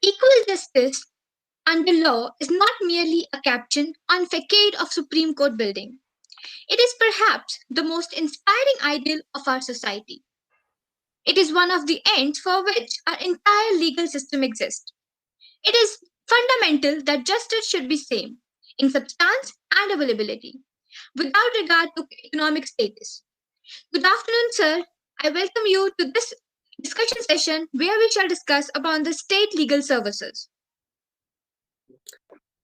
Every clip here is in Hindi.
Equal justice under law is not merely a caption on a facade of Supreme Court building. It is perhaps the most inspiring ideal of our society. It is one of the ends for which our entire legal system exists. It is fundamental that justice should be same in substance and availability, without regard to economic status. Good afternoon, sir. I welcome you to this discussion session where we shall discuss upon the state legal services.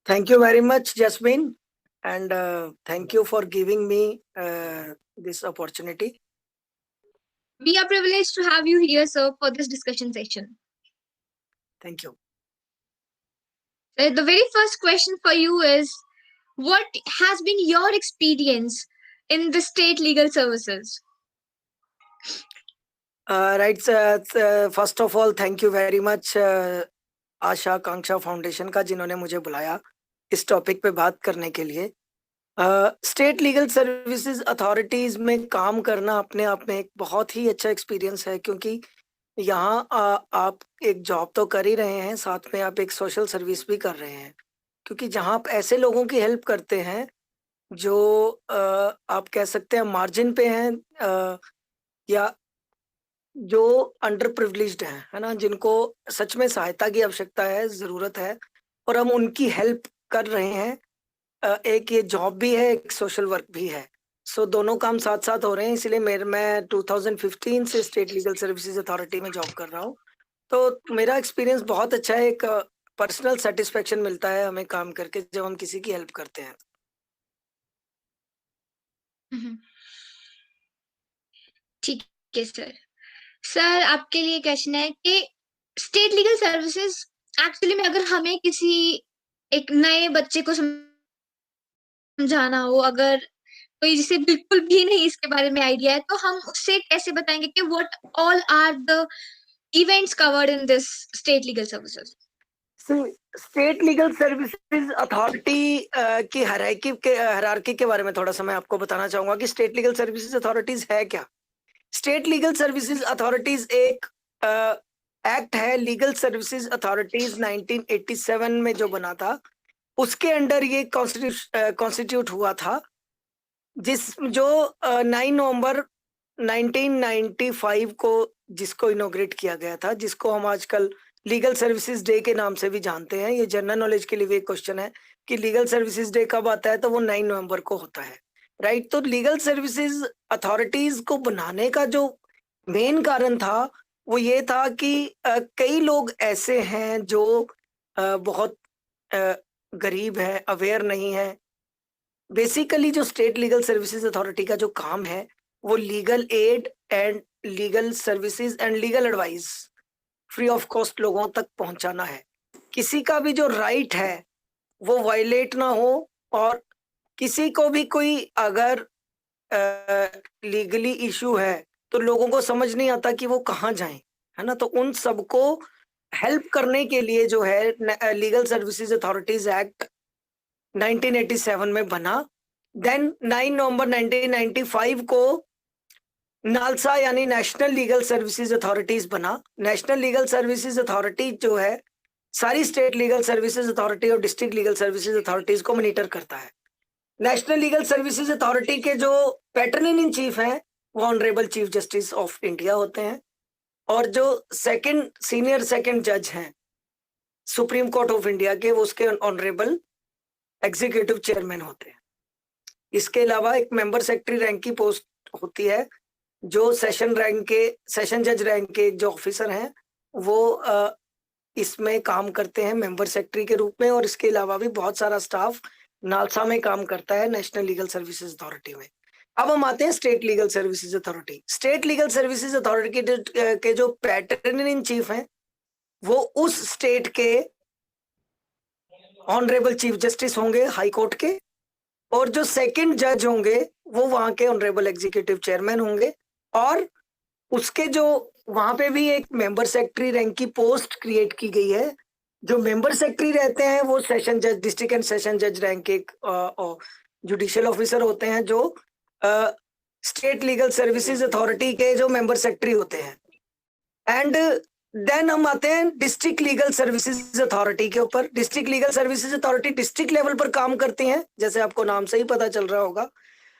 Thank you very much, Jasmine, and thank you for giving me this opportunity. We are privileged to have you here, sir, for this discussion session. Thank you. The very first question for you is, what has been your experience in the state legal services? Right. First of all, thank you very much, Asha Akanksha foundation का, जिन्होंने मुझे बुलाया इस टॉपिक पे बात करने के लिए। स्टेट लीगल सर्विसेज अथॉरिटीज में काम करना अपने आप में एक बहुत ही अच्छा एक्सपीरियंस है, क्योंकि यहाँ आप एक जॉब तो कर ही रहे हैं, साथ में आप एक सोशल सर्विस भी कर रहे हैं, क्योंकि जहाँ आप ऐसे लोगों की हेल्प करते हैं जो आप कह सकते हैं मार्जिन पे हैं, या जो अंडर प्रिविलेज्ड हैं, है ना, जिनको सच में सहायता की आवश्यकता है, जरूरत है, और हम उनकी हेल्प कर रहे हैं। एक ये जॉब भी है, एक सोशल वर्क भी है, सो दोनों काम साथ साथ हो रहे हैं। इसलिए मैं 2015 से स्टेट लीगल सर्विसेज अथॉरिटी में जॉब कर रहा हूँ, तो मेरा एक्सपीरियंस बहुत अच्छा है। एक पर्सनल सेटिस्फेक्शन मिलता है हमें काम करके जब हम किसी की हेल्प करते हैं। ठीक है सर। सर, आपके लिए क्वेश्चन है कि स्टेट लीगल सर्विसेज एक्चुअली में अगर हमें किसी एक नए बच्चे को समझाना हो, अगर कोई जिसे बिल्कुल भी नहीं इसके बारे में आइडिया है, तो हम उससे कैसे बताएंगे कि what all are the events covered in this state legal services? State legal services authority की हायरार्की के बारे में थोड़ा सा मैं आपको बताना चाहूंगा कि स्टेट लीगल सर्विसेज अथॉरिटीज है क्या। स्टेट लीगल सर्विसेज अथॉरिटीज एक एक्ट है, लीगल सर्विसेज अथॉरिटीज 1987 में जो बना था, उसके अंडर ये कॉन्स्टिट्यूट हुआ था, जो 9 नवंबर 1995 को जिसको इनॉग्रेट किया गया था, जिसको हम आजकल लीगल सर्विसेज डे के नाम से भी जानते हैं। ये जनरल नॉलेज के लिए भी एक क्वेश्चन है कि लीगल सर्विसेज डे कब आता है, तो वो 9 नवंबर को होता है, राइट। तो लीगल सर्विसेज अथॉरिटीज को बनाने का जो मेन कारण था वो ये था कि कई लोग ऐसे हैं जो बहुत गरीब हैं, अवेयर नहीं है। बेसिकली जो स्टेट लीगल सर्विसेज अथॉरिटी का जो काम है वो legal aid and legal services and legal advice free of cost लोगों तक पहुंचाना है। किसी का भी जो राइट है वो वायलेट ना हो, और किसी को भी कोई अगर लीगली इशू है तो लोगों को समझ नहीं आता कि वो कहाँ जाएं, है ना। तो उन सबको हेल्प करने के लिए जो है लीगल सर्विसेज अथॉरिटीज एक्ट 1987 में बना। देन 9 नवंबर 1995 को नालसा यानी नेशनल लीगल सर्विसेज अथॉरिटीज बना। नेशनल लीगल सर्विसेज अथॉरिटी जो है सारी स्टेट लीगल सर्विसेज अथॉरिटी और डिस्ट्रिक्ट लीगल सर्विसेज अथॉरिटीज को मॉनिटर करता है। नेशनल लीगल सर्विसेज अथॉरिटी के जो पैटर्न इन चीफ हैं वो honourable chief justice of India होते हैं, और जो सीनियर सेकंड जज हैं सुप्रीम कोर्ट ऑफ इंडिया के, वो उसके ऑनरेबल एग्जीक्यूटिव चेयरमैन होते हैं। इसके अलावा एक मेंबर सेक्रेटरी रैंक की पोस्ट होती है, जो सेशन जज रैंक के जो ऑफिसर हैं वो इसमें काम करते हैं मेंबर सेक्रेटरी के रूप में, और इसके अलावा भी बहुत सारा स्टाफ नालसा में काम करता है नेशनल लीगल सर्विसेज अथॉरिटी में। अब हम आते हैं state legal services authority. State legal services authority के जो पैटर्न इन चीफ हैं वो उस स्टेट के ऑनरेबल चीफ जस्टिस होंगे हाई कोर्ट के, और जो सेकंड जज होंगे वो वहां के ऑनरेबल एग्जीक्यूटिव चेयरमैन होंगे, और उसके जो वहां पे भी एक मेंबर सेक्रेटरी रैंक की पोस्ट क्रिएट की गई है। जो मेंबर सेक्रेटरी रहते हैं वो सेशन जज, डिस्ट्रिक्ट एंड सेशन जज रैंक के जुडिशियल ऑफिसर होते हैं, जो स्टेट लीगल सर्विसेज अथॉरिटी के जो मेंबर सेक्रेटरी होते हैं। एंड देन हम आते हैं डिस्ट्रिक्ट लीगल सर्विसेज अथॉरिटी के ऊपर। District legal services authority district level पर काम करती हैं, जैसे आपको नाम से ही पता चल रहा होगा।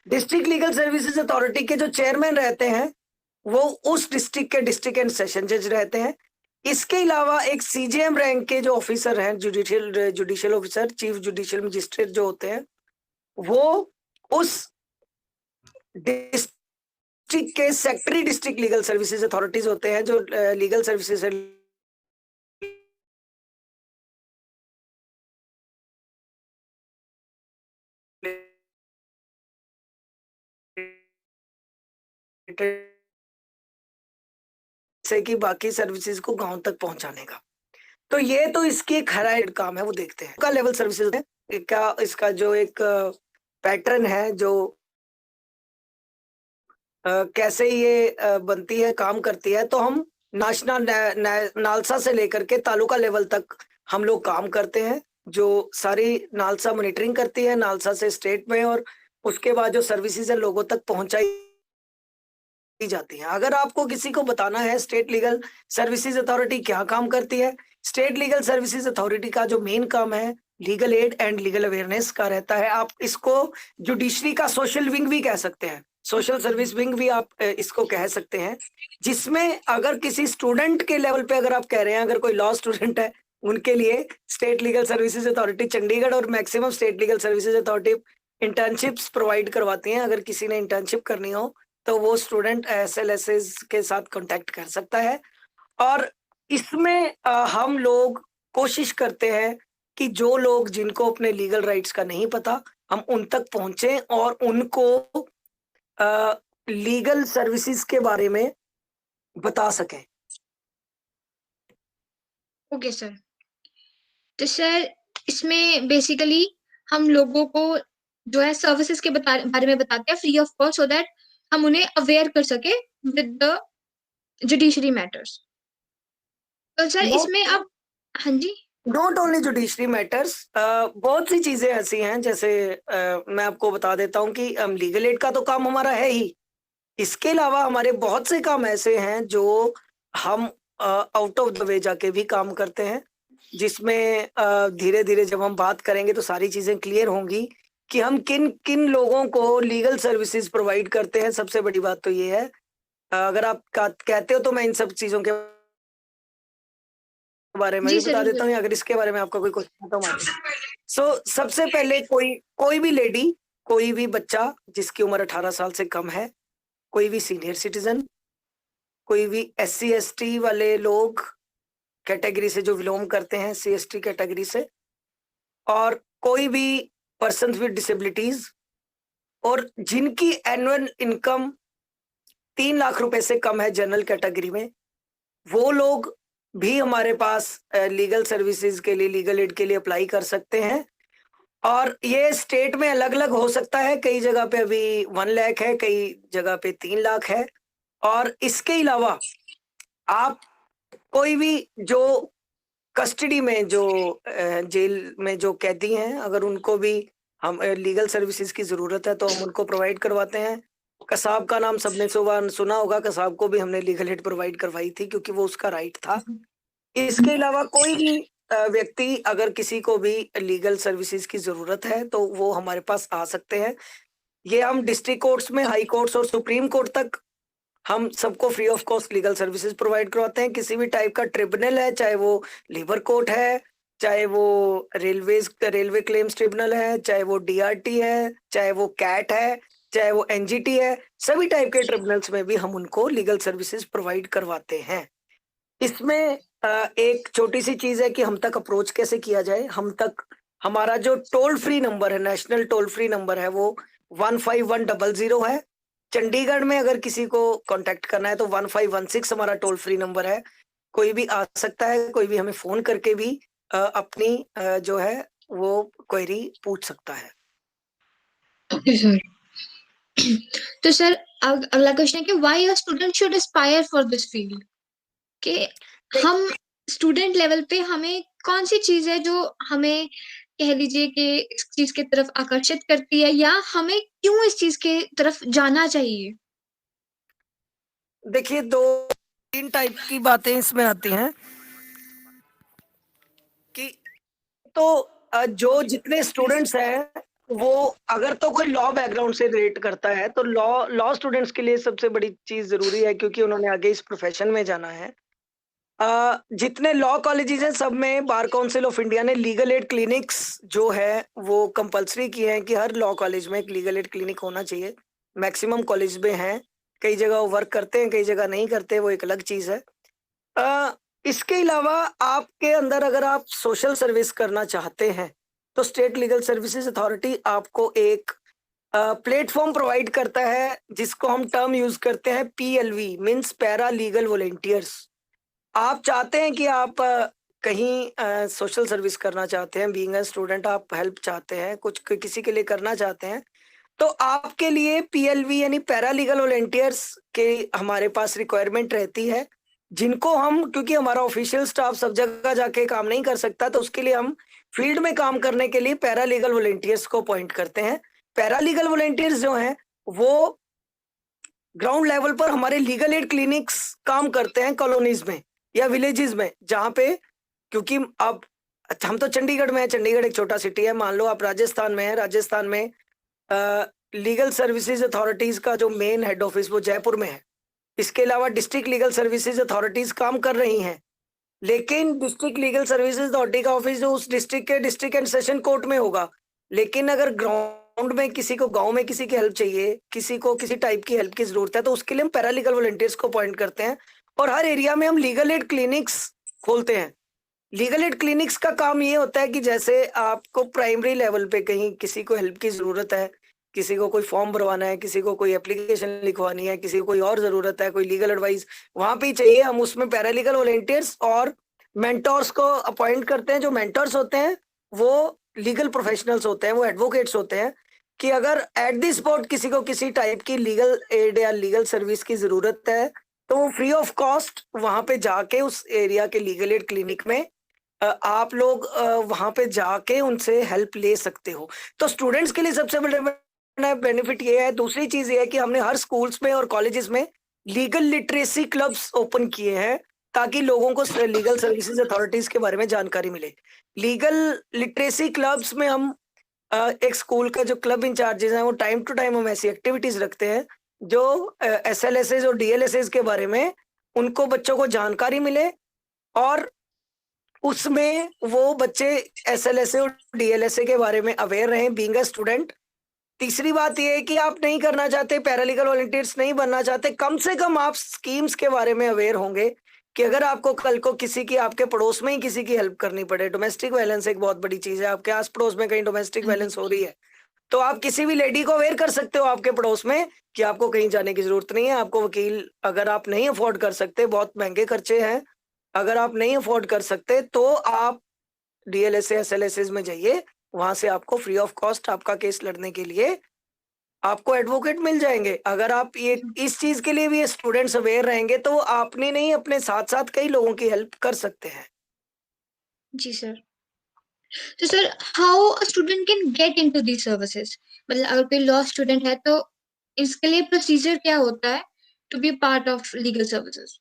डिस्ट्रिक्ट लीगल सर्विसेज अथॉरिटी के जो चेयरमैन रहते हैं वो उस डिस्ट्रिक्ट के डिस्ट्रिक्ट एंड सेशन जज रहते हैं। इसके अलावा एक सीजेएम रैंक के जो ऑफिसर हैं, judicial officer, chief judicial magistrate जो होते हैं, वो उस डिस्ट्रिक्ट के secretary district legal services authorities होते हैं, जो लीगल सर्विसेज से कि बाकी सर्विसेज को गांव तक पहुंचाने का। तो ये तो इसकी एक हाईलाइट काम है, वो देखते हैं का लेवल सर्विसेज है क्या, इसका जो एक पैटर्न है, जो कैसे ये बनती है, काम करती है। तो हम नेशनल नालसा से लेकर के तालुका लेवल तक हम लोग काम करते हैं, जो सारी नालसा मॉनिटरिंग करती है, नालसा से स्टेट में, और उसके बाद जो सर्विसेज है लोगों तक पहुंचाई जाती है। अगर आपको किसी को बताना है स्टेट लीगल सर्विसेज अथॉरिटी क्या काम करती है, स्टेट लीगल सर्विसेज अथॉरिटी का जो मेन काम है legal aid and legal awareness का रहता है। आप इसको जुडिशरी का सोशल विंग भी कह सकते हैं, सोशल सर्विस विंग भी आप इसको कह सकते हैं, जिसमें अगर किसी स्टूडेंट के लेवल पे अगर आप कह रहे हैं, अगर कोई लॉ स्टूडेंट है, उनके लिए state legal services authority Chandigarh और maximum state legal services authority internships provide करवाती हैं। अगर किसी ने इंटर्नशिप करनी हो तो वो स्टूडेंट एसएलएसएस के साथ कांटेक्ट कर सकता है। और इसमें हम लोग कोशिश करते हैं कि जो लोग जिनको अपने लीगल राइट्स का नहीं पता, हम उन तक पहुंचे और उनको लीगल सर्विसेज के बारे में बता सकें। Okay sir. तो सर इसमें बेसिकली हम लोगों को जो है सर्विसेज के बारे में बताते हैं free of cost, so that हम उन्हें अवेयर कर सके विद द जुडिशरी मैटर्स। तो सर इसमें अब, हाँ जी, नॉट ओनली जुडिशरी मैटर्स, बहुत सी चीजें ऐसी हैं, जैसे मैं आपको बता देता हूँ कि लीगल एड का तो काम हमारा है ही, इसके अलावा हमारे बहुत से काम ऐसे हैं जो हम आउट ऑफ द वे जाके भी काम करते हैं, जिसमें धीरे धीरे जब हम बात करेंगे तो सारी चीजें क्लियर होंगी कि हम किन किन लोगों को लीगल सर्विसेज प्रोवाइड करते हैं। सबसे बड़ी बात तो ये है, अगर आप कहते हो तो मैं इन सब चीजों के बारे में जी भी सर बता देता बिल्कुल। हूँ, अगर इसके बारे में आपका कोई क्वेश्चन तो मान। सबसे पहले कोई भी लेडी, कोई भी बच्चा जिसकी उम्र 18 साल से कम है, कोई भी सीनियर सिटीजन, कोई भी SC ST वाले लोग कैटेगरी से जो बिलोंग करते हैं, CST कैटेगरी से, और कोई भी पर्सन विद डिसेबिलिटीज, और जिनकी एनुअल इनकम 3 लाख रुपए से कम है जनरल कैटेगरी में, वो लोग भी हमारे पास लीगल सर्विसेज के लिए, लीगल एड के लिए अप्लाई कर सकते हैं। और ये स्टेट में अलग अलग हो सकता है, कई जगह पे अभी 1 लाख है, कई जगह पे 3 लाख है। और इसके अलावा आप कोई भी जो कस्टडी में, जो जेल में जो कैदी हैं, अगर उनको भी हम लीगल सर्विसेज की जरूरत है तो हम उनको प्रोवाइड करवाते हैं। कसाब का नाम सबने सुना होगा, कसाब को भी हमने लीगल एड प्रोवाइड करवाई थी क्योंकि वो उसका राइट था। इसके अलावा कोई भी व्यक्ति, अगर किसी को भी लीगल सर्विसेज की जरूरत है तो वो हमारे पास आ सकते हैं। ये हम डिस्ट्रिक्ट कोर्ट्स में, हाई कोर्ट्स और सुप्रीम कोर्ट तक हम सबको free of cost legal services provide करवाते हैं। किसी भी टाइप का ट्रिब्यूनल है, चाहे वो लेबर कोर्ट है, चाहे वो रेलवे क्लेम्स ट्रिब्यूनल है, चाहे वो DRT है, चाहे वो कैट है, चाहे वो NGT है, सभी टाइप के ट्रिब्यूनल्स में भी हम उनको लीगल सर्विसेज प्रोवाइड करवाते हैं। इसमें एक छोटी सी चीज है कि हम तक अप्रोच कैसे किया जाए। हम तक हमारा जो टोल फ्री नंबर है, नेशनल टोल फ्री नंबर है, वो 15100 है। चंडीगढ़ में अगर किसी को कांटेक्ट करना है तो 1516 हमारा टोल फ्री नंबर है। कोई भी आ सकता है, कोई भी हमें फोन करके भी अपनी जो है वो क्वेरी पूछ सकता है। Okay sir. तो सर अगला क्वेश्चन है कि why a student should Aspire for this field, कि हम स्टूडेंट लेवल पे हमें कौन सी चीज है जो हमें कह लीजिए कि इस चीज की तरफ आकर्षित करती है, या हमें क्यों इस चीज के तरफ जाना चाहिए? देखिए, दो तीन टाइप की बातें इसमें आती हैं कि तो जो जितने स्टूडेंट्स हैं वो अगर तो कोई लॉ बैकग्राउंड से रिलेट करता है तो लॉ लॉ स्टूडेंट्स के लिए सबसे बड़ी चीज जरूरी है क्योंकि उन्होंने आगे इस प्रोफेशन में जाना है। जितने लॉ कॉलेजेस हैं सब में बार काउंसिल ऑफ इंडिया ने लीगल एड क्लिनिक्स जो है वो कंपलसरी किए हैं कि हर लॉ कॉलेज में एक लीगल एड क्लिनिक होना चाहिए। मैक्सिमम कॉलेज में है, कई जगह वो वर्क करते हैं कई जगह नहीं करते, वो एक अलग चीज है। अ, इसके अलावा आपके अंदर अगर आप सोशल सर्विस करना चाहते हैं तो स्टेट लीगल सर्विसेज अथॉरिटी आपको एक प्लेटफॉर्म प्रोवाइड करता है जिसको हम टर्म यूज करते हैं PLV, means para legal volunteers. आप चाहते हैं कि आप कहीं सोशल सर्विस करना चाहते हैं, बीइंग अ स्टूडेंट आप हेल्प चाहते हैं, कुछ किसी के लिए करना चाहते हैं, तो आपके लिए पीएलवी यानी पैरा लीगल वॉलेंटियर्स के हमारे पास रिक्वायरमेंट रहती है, जिनको हम क्योंकि हमारा ऑफिशियल स्टाफ सब जगह जाके काम नहीं कर सकता तो उसके लिए हम फील्ड में काम करने के लिए पैरा लीगल वॉलेंटियर्स को अपॉइंट करते हैं। पैरा लीगल वॉलेंटियर्स जो हैं वो ग्राउंड लेवल पर हमारे लीगल एड क्लिनिक्स काम करते हैं कॉलोनीज में या विलेजेस में, जहाँ पे क्योंकि अब हम तो चंडीगढ़ में है, चंडीगढ़ एक छोटा सिटी है, मान लो आप राजस्थान में है, राजस्थान में लीगल सर्विसेज अथॉरिटीज का जो मेन हेड ऑफिस वो जयपुर में है। इसके अलावा डिस्ट्रिक्ट लीगल सर्विसेज अथॉरिटीज काम कर रही हैं, लेकिन डिस्ट्रिक्ट लीगल सर्विसेज अथॉरिटी का ऑफिस जो उस डिस्ट्रिक्ट के डिस्ट्रिक्ट एंड सेशन कोर्ट में होगा। लेकिन अगर ग्राउंड में किसी को गांव में किसी की हेल्प चाहिए, किसी को किसी टाइप की हेल्प की जरूरत है तो उसके लिए हम पैरालीगल वॉलंटियर्स को अपॉइंट करते हैं और हर एरिया में हम लीगल एड क्लिनिक्स खोलते हैं। लीगल एड क्लिनिक्स का काम ये होता है कि जैसे आपको प्राइमरी लेवल पे कहीं किसी को हेल्प की जरूरत है, किसी को कोई फॉर्म भरवाना है, किसी को कोई एप्लीकेशन लिखवानी है, किसी को कोई और जरूरत है, कोई लीगल एडवाइस वहां पे ही चाहिए, हम उसमें पैरालीगल वॉलंटियर्स और मेंटोर्स को अपॉइंट करते हैं। जो मेंटोर्स होते हैं वो लीगल प्रोफेशनल्स होते हैं, वो एडवोकेट्स होते हैं कि अगर एट द स्पॉट किसी को किसी टाइप की लीगल एड या लीगल सर्विस की जरूरत है तो वो फ्री ऑफ कॉस्ट वहां पे जाके उस एरिया के लीगल एड क्लिनिक में आप लोग वहां पे जाके उनसे हेल्प ले सकते हो। तो स्टूडेंट्स के लिए सबसे बड़ा बेनिफिट ये है। दूसरी चीज ये है कि हमने हर स्कूल्स में और कॉलेजेस में लीगल लिटरेसी क्लब्स ओपन किए हैं ताकि लोगों को लीगल सर्विसेज अथॉरिटीज के बारे में जानकारी मिले। लीगल लिटरेसी क्लब्स में हम एक स्कूल का जो क्लब इंचार्जेस हैं वो टाइम टू टाइम हम ऐसी एक्टिविटीज रखते हैं जो एसएलएसएस और डीएलएसएस के बारे में उनको बच्चों को जानकारी मिले और उसमें वो बच्चे एसएलएसए और डीएलएसए के बारे में अवेयर रहें बीइंग अ स्टूडेंट। तीसरी बात ये है कि आप नहीं करना चाहते, पैरालीगल वॉलंटियर्स नहीं बनना चाहते, कम से कम आप स्कीम्स के बारे में अवेयर होंगे कि अगर आपको कल को किसी की आपके पड़ोस में ही किसी की हेल्प करनी पड़े। डोमेस्टिक वायलेंस एक बहुत बड़ी चीज है, आपके आस पड़ोस में कहीं डोमेस्टिक हाँ जी। वायलेंस हो रही है तो आप किसी भी लेडी को अवेयर कर सकते हो आपके पड़ोस में कि आपको कहीं जाने की जरूरत नहीं है। आपको वकील अगर आप नहीं अफोर्ड कर सकते, बहुत महंगे खर्चे हैं, अगर आप नहीं अफोर्ड कर सकते तो आप डीएलएसए एसएलएसएस में जाइए, वहां से आपको फ्री ऑफ कॉस्ट आपका केस लड़ने के लिए आपको एडवोकेट मिल जाएंगे। अगर आप ये इस चीज के लिए भी स्टूडेंट्स अवेयर रहेंगे तो आपने नहीं अपने साथ साथ कई लोगों की हेल्प कर सकते हैं। जी सर। तो sir, how a student can get into these services? मतलब अगर कोई लॉ स्टूडेंट है तो इसके लिए प्रोसीजर क्या होता है to be part of legal services?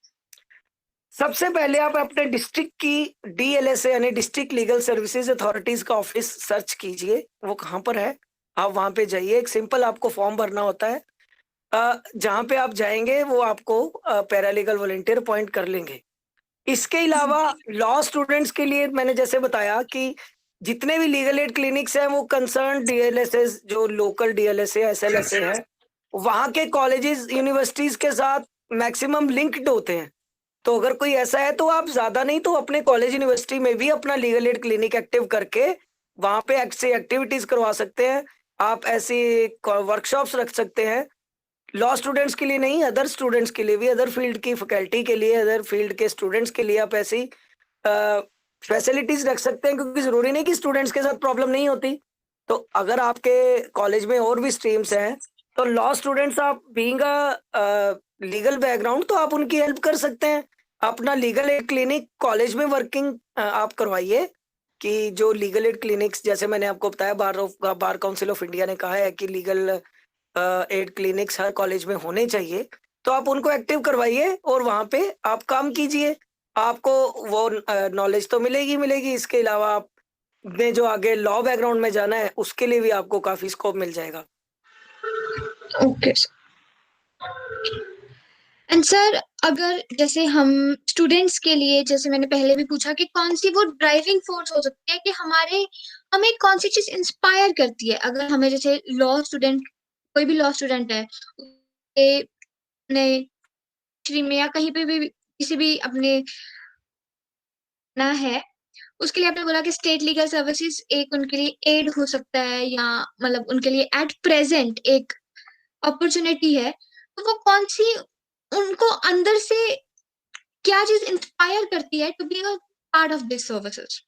सबसे पहले आप अपने डिस्ट्रिक्ट की डीएलएसए यानी डिस्ट्रिक्ट लीगल सर्विसेज अथॉरिटीज का ऑफिस सर्च कीजिए, वो कहाँ पर है। आप वहां पे जाइए, एक सिंपल आपको फॉर्म भरना होता है। जहाँ पे आप जाएंगे वो आपको पैरालीगल वॉलंटियर अपॉइंट कर लेंगे। इसके अलावा लॉ स्टूडेंट्स के लिए मैंने जैसे बताया कि जितने भी लीगल एड क्लिनिक्स हैं वो कंसर्न डीएलएसएस जो लोकल डीएलएसए एसएलएसए है वहाँ के कॉलेजेस यूनिवर्सिटीज के साथ मैक्सिमम लिंक्ड होते हैं। तो अगर कोई ऐसा है तो आप ज्यादा नहीं तो अपने कॉलेज यूनिवर्सिटी में भी अपना लीगल एड क्लिनिक एक्टिव करके वहां पे ऐसी एक्टिविटीज करवा सकते हैं। आप ऐसी वर्कशॉप्स रख सकते हैं, लॉ स्टूडेंट्स के लिए नहीं, अदर स्टूडेंट्स के लिए भी, अदर फील्ड की फैकल्टी के लिए, अदर फील्ड के स्टूडेंट्स के लिए आप ऐसी फैसिलिटीज रख सकते हैं क्योंकि जरूरी नहीं कि स्टूडेंट्स के साथ प्रॉब्लम नहीं होती। तो अगर आपके कॉलेज में और भी स्ट्रीम्स हैं तो लॉ स्टूडेंट्स आप बीइंग अ लीगल बैकग्राउंड तो आप उनकी हेल्प कर सकते हैं। अपना लीगल एड क्लिनिक कॉलेज में वर्किंग आप करवाइए कि जो लीगल एड क्लिनिक्स जैसे मैंने आपको बताया बार काउंसिल ऑफ इंडिया ने कहा है कि लीगल एड क्लिनिक्स हर कॉलेज में होने चाहिए। तो आप उनको एक्टिव करवाइए और वहां पे आप काम कीजिए। आपको वो नॉलेज तो मिलेगी मिलेगी, इसके अलावा आपने जो आगे लॉ बैकग्राउंड में जाना है उसके लिए भी आपको काफी स्कोप मिल जाएगा। ओके एंड सर, अगर जैसे हम स्टूडेंट्स के लिए, जैसे मैंने पहले भी पूछा कि कौन सी वो ड्राइविंग फोर्स हो सकती है कि हमें कौन सी चीज इंस्पायर करती है, अगर हमें जैसे लॉ स्टूडेंट, कोई भी लॉ स्टूडेंट है, उसे अपने श्री में या कहीं पे भी किसी भी अपने ना है, उसके लिए आपने बोला कि स्टेट लीगल सर्विसेज एक उनके लिए एड हो सकता है, या मतलब उनके लिए एट प्रेजेंट एक अपॉर्चुनिटी है, तो वो कौन सी, उनको अंदर से क्या चीज इंस्पायर करती है to be a part of this services?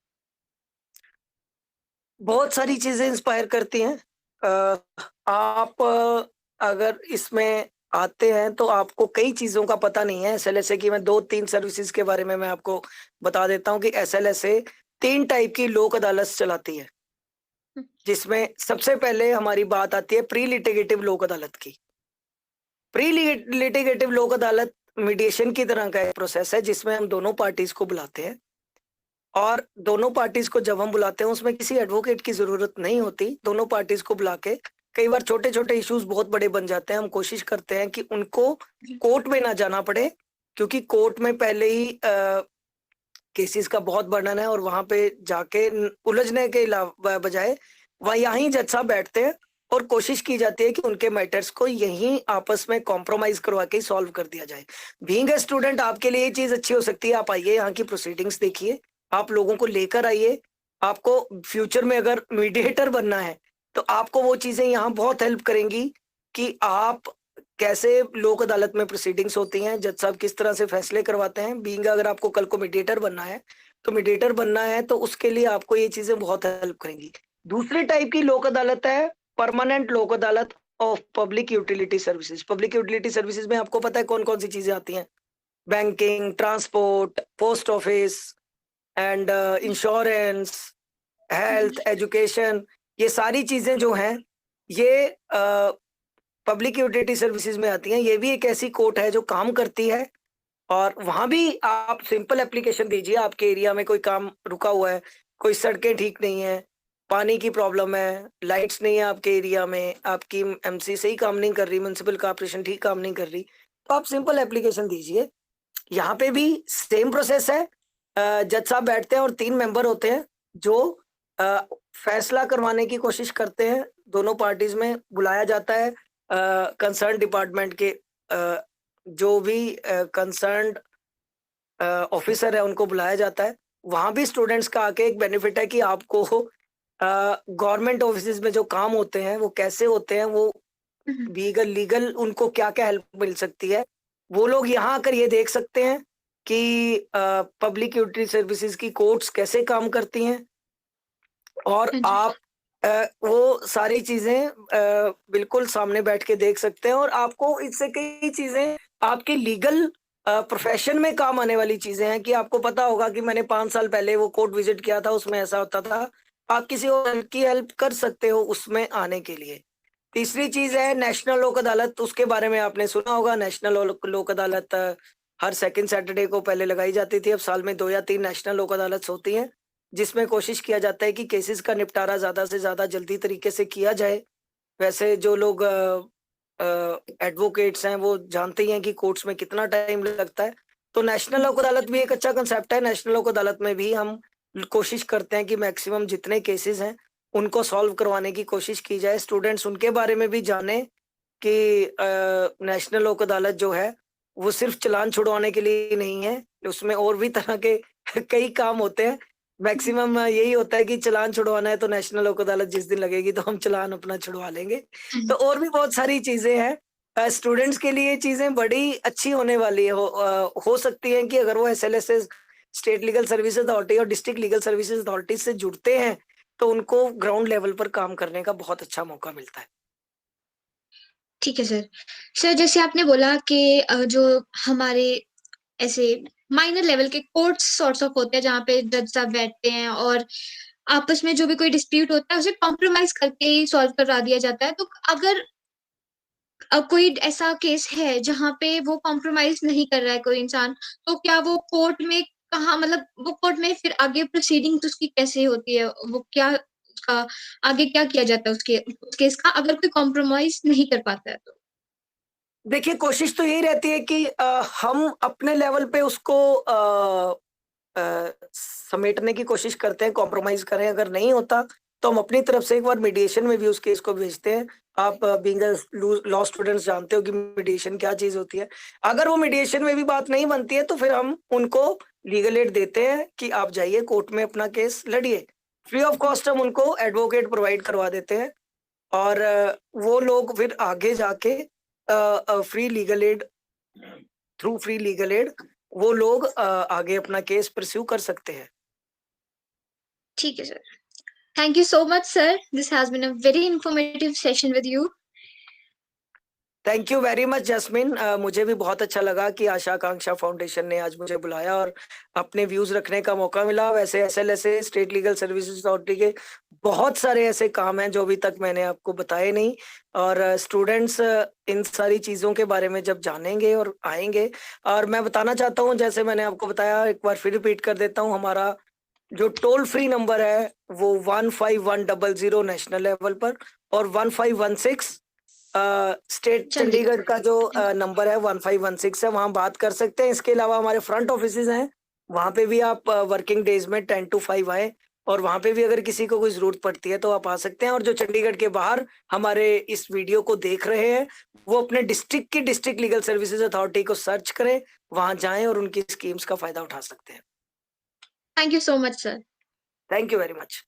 बहुत सारी चीजें इंस्पायर करती हैं। आप अगर इसमें आते हैं तो आपको कई चीजों का पता नहीं है। एसएलएसए की मैं 2-3 सर्विसेज के बारे में मैं आपको बता देता हूँ कि एसएलएसए 3 टाइप की लोक अदालत चलाती है, जिसमें सबसे पहले हमारी बात आती है प्री लिटिगेटिव लोक अदालत की। प्री लिटिगेटिव लोक अदालत मीडिएशन की तरह का एक प्रोसेस है, जिसमें हम दोनों पार्टीज को बुलाते हैं, और दोनों पार्टीज को जब हम बुलाते हैं उसमें किसी एडवोकेट की जरूरत नहीं होती। दोनों पार्टीज को बुला के, कई बार छोटे छोटे इश्यूज बहुत बड़े बन जाते हैं, हम कोशिश करते हैं कि उनको कोर्ट में ना जाना पड़े, क्योंकि कोर्ट में पहले ही केसेस का बहुत बर्डन है, और वहां पे जाके उलझने के अलावा बजाय वह यहीं जज साहब बैठते हैं और कोशिश की जाती है कि उनके मैटर्स को यहीं आपस में कॉम्प्रोमाइज करवा के सॉल्व कर दिया जाए। बीइंग ए स्टूडेंट आपके लिए ये चीज अच्छी हो सकती है, आप आइए यहाँ की प्रोसीडिंग्स देखिए, आप लोगों को लेकर आइए। आपको फ्यूचर में अगर मीडिएटर बनना है तो आपको वो चीजें यहाँ बहुत हेल्प करेंगी कि आप कैसे लोक अदालत में प्रोसीडिंग्स होती हैं, जज साहब किस तरह से फैसले करवाते हैं। बीइंग अगर आपको कल को मीडिएटर बनना है, तो मीडिएटर बनना है तो उसके लिए आपको ये चीजें बहुत हेल्प करेंगी। दूसरी टाइप की लोक अदालत है परमानेंट लोक अदालत of public utility services. Public utility services में आपको पता है कौन कौन सी चीजें आती हैं? Banking, transport, post office and insurance, health, education. ये सारी चीजें जो हैं ये पब्लिक यूटिलिटी सर्विसेज में आती हैं। ये भी एक ऐसी कोर्ट है जो काम करती है, और वहां भी आप सिंपल एप्लीकेशन दीजिए। आपके एरिया में कोई काम रुका हुआ है, कोई सड़कें ठीक नहीं है, पानी की प्रॉब्लम है, लाइट्स नहीं है आपके एरिया में, आपकी एमसी सही काम नहीं कर रही, म्युनिसिपल कॉर्पोरेशन ठीक काम नहीं कर रही, तो आप सिंपल एप्लीकेशन दीजिए। यहाँ पे भी सेम प्रोसेस है। जज साहब बैठते हैं और 3 मेंबर होते हैं जो अ, फैसला करवाने की कोशिश करते हैं। दोनों पार्टीज में बुलाया जाता है कंसर्न डिपार्टमेंट के जो भी कंसर्न ऑफिसर है उनको बुलाया जाता है। वहां भी स्टूडेंट्स का आके एक बेनिफिट है कि आपको गवर्नमेंट ऑफिस में जो काम होते हैं वो कैसे होते हैं, वो लीगल उनको क्या क्या हेल्प मिल सकती है, वो लोग यहाँ आकर ये देख सकते हैं कि पब्लिक यूटिलिटी सर्विसेज की कोर्ट्स कैसे काम करती हैं, और आप वो सारी चीजें बिल्कुल सामने बैठ के देख सकते हैं, और आपको इससे कई चीजें आपके लीगल प्रोफेशन में काम आने वाली चीजें हैं कि आपको पता होगा कि मैंने 5 साल पहले वो कोर्ट विजिट किया था, उसमें ऐसा होता था। आप किसी और की हेल्प कर सकते हो उसमें आने के लिए। तीसरी चीज है नेशनल लोक अदालत। उसके बारे में आपने सुना होगा। नेशनल लोक अदालत हर सेकंड सैटरडे को पहले लगाई जाती थी, अब साल में 2 या 3 नेशनल लोक अदालत होती हैं, जिसमें कोशिश किया जाता है कि केसेस का निपटारा ज्यादा से ज्यादा जल्दी तरीके से किया जाए। वैसे जो लोग एडवोकेट्स हैं वो जानते ही हैं कि कोर्ट्स में कितना टाइम लगता है, तो नेशनल लोक अदालत भी एक अच्छा कंसेप्ट है। नेशनल लोक अदालत में भी हम कोशिश करते हैं कि मैक्सिमम जितने केसेस हैं उनको सॉल्व करवाने की कोशिश की जाए। स्टूडेंट्स उनके बारे में भी जाने कि नेशनल लोक अदालत जो है वो सिर्फ चालान छुड़वाने के लिए नहीं है, उसमें और भी तरह के कई काम होते हैं। मैक्सिमम यही होता है कि चालान छुड़वाना है तो नेशनल लोक अदालत जिस दिन लगेगी तो हम चालान अपना छुड़वा लेंगे। तो और भी बहुत सारी चीजें हैं। स्टूडेंट्स के लिए ये चीजें बड़ी अच्छी होने वाली हो सकती हैं कि अगर वो SLSA, state legal services authority और डिस्ट्रिक्ट लीगल सर्विसेज अथॉरिटी से जुड़ते हैं तो उनको ग्राउंड लेवल पर काम करने का बहुत अच्छा मौका मिलता है। ठीक है सर। सर, जैसे आपने बोला कि जो हमारे ऐसे माइनर लेवल के कोर्ट्स सॉर्ट्स ऑफ होते हैं जहाँ पे जज साहब बैठते हैं और आपस में जो भी कोई डिस्प्यूट होता है उसे कॉम्प्रोमाइज करके ही सॉल्व करवा दिया जाता है, तो अगर कोई ऐसा केस है जहाँ पे वो कॉम्प्रोमाइज नहीं कर रहा है कोई इंसान, तो क्या वो कोर्ट में कहाँ, मतलब वो कोर्ट में फिर आगे प्रोसीडिंग उसकी कैसे होती है, वो क्या उसका आगे क्या किया जाता है उसके उस केस का, अगर कोई कॉम्प्रोमाइज नहीं कर पाता है तो? देखिए, कोशिश तो यही रहती है कि हम अपने लेवल पे उसको समेटने की कोशिश करते हैं, कॉम्प्रोमाइज़ करें, अगर नहीं होता, तो हम अपनी तरफ से एक बार मीडिएशन में भी उस केस को भेजते हैं। आप बीइंग अ लॉ स्टूडेंट्स जानते हो कि मीडिएशन क्या चीज़ होती है। अगर वो मीडिएशन में भी बात नहीं बनती है, तो फिर हम उनको लीगल एड देते हैं कि आप जाइए कोर्ट में अपना केस लड़िए। फ्री ऑफ कॉस्ट हम उनको एडवोकेट प्रोवाइड करवा देते हैं और वो लोग फिर आगे जाके free legal aid through free legal aid वो लोग आगे अपना केस परस्यू कर सकते हैं। ठीक है sir. Thank you so much sir, this has been a very informative session with you. Thank you very much Jasmine. मुझे भी बहुत अच्छा लगा कि आशा आकांक्षा फाउंडेशन ने आज मुझे बुलाया और अपने व्यूज रखने का मौका मिला। वैसे SLSA state legal services authority के बहुत सारे ऐसे काम हैं जो अभी तक मैंने आपको बताए नहीं, और स्टूडेंट्स इन सारी चीज़ों के बारे में जब जानेंगे और आएंगे। और मैं बताना चाहता हूँ, जैसे मैंने आपको बताया, एक बार फिर रिपीट कर देता हूँ, हमारा जो टोल फ्री नंबर है वो 15100 नेशनल लेवल पर, और 1516 स्टेट चंडीगढ़ का जो नंबर है 1516 है, वहाँ बात कर सकते हैं। इसके अलावा हमारे फ्रंट ऑफिसेज हैं, वहाँ पे भी आप वर्किंग डेज में 10 to 5 आए, और वहाँ पे भी अगर किसी को कोई जरूरत पड़ती है तो आप आ सकते हैं। और जो चंडीगढ़ के बाहर हमारे इस वीडियो को देख रहे हैं, वो अपने डिस्ट्रिक्ट की डिस्ट्रिक्ट लीगल सर्विसेज अथॉरिटी को सर्च करें, वहाँ जाएं और उनकी स्कीम्स का फायदा उठा सकते हैं। Thank you so much sir. Thank you very much.